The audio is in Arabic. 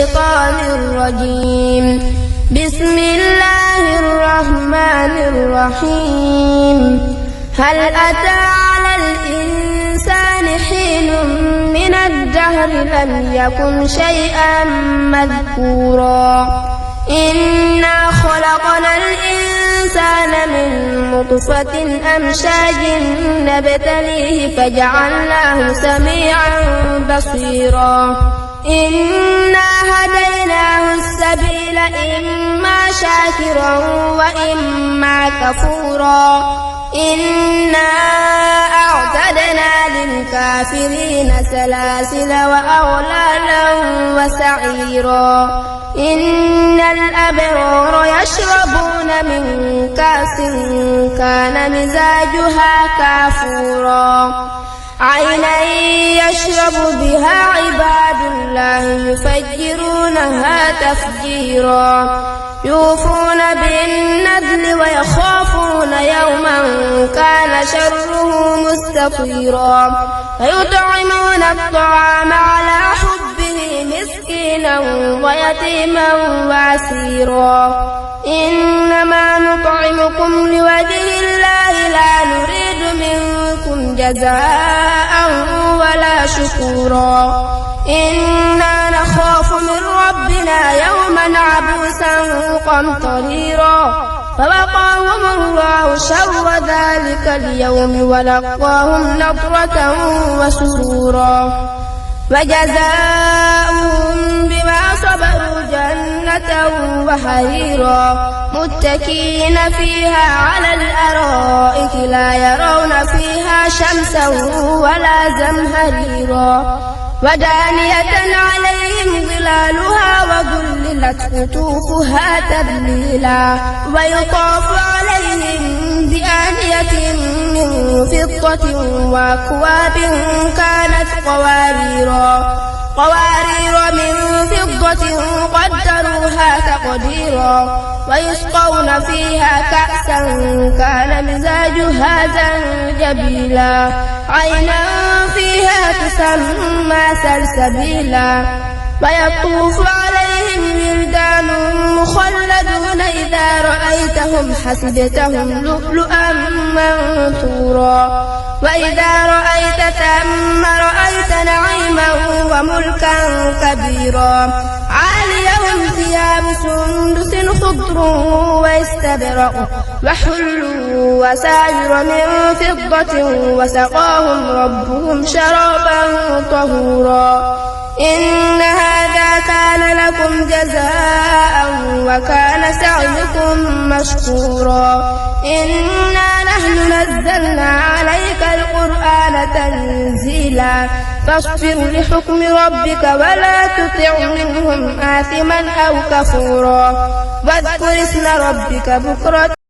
الشيطان الرجيم. بسم الله الرحمن الرحيم. هل أتى على الإنسان حين من الدهر لم يكن شيئا مذكورا إنا خلقنا الإنسان من نطفة أمشاج نبتليه فجعلناه سميعا بصيرا إنا هديناه السبيل إما شاكرا وإما كفورا إنا أعتدنا للكافرين سلاسل وأغلالا وسعيرا إن الأبرار يشربون من كأس كان مزاجها كافورا عينا يشرب بها عباد الله يفجرونها تفجيرا يوفون بالنذر ويخافون يوما كان شره مستطيرا فيطعمون الطعام على حبه مسكينا ويتيما واسيرا إنما نطعمكم لوجه الله لا نريد منكم جزاء ولا شكورا إنا نخاف من ربنا يوما عبوسا قمطريرا فوقاهم الله شر ذلك اليوم ولقاهم نضرة وسرورا وجزاؤهم بما صبروا جنة وحريرا متكئين فيها على الأرائك لا يرون فيها شمسا ولا زمهريرا ودانية عليهم ظلالها وذللت قطوفها تذليلا ويطاف عليهم بآنية من فضة وأكواب كانت قوارير من فضة قدروها تقديرا ويسقون فيها كأسا كان مزاجها زنجبيلا عينا فيها تسمى سلسبيلا ويطوف عليهم ولدان مخلدون إذا رأيتهم حسبتهم لؤلؤا منثورا وإذا رأيت ثم رأيت نعيما وملكا كبيرا عاليهم ثياب سندس خضر واستبرق وحلوا وساجر من فضة وسقاهم ربهم شرابا طهورا إن هذا كان لكم جزاء وكان سعيكم مشكورا إنا نحن نزلنا عليك القرآن تنزيلا فاصبر لحكم ربك ولا تطع منهم آثما أو كفورا واذكر اسم ربك بكرة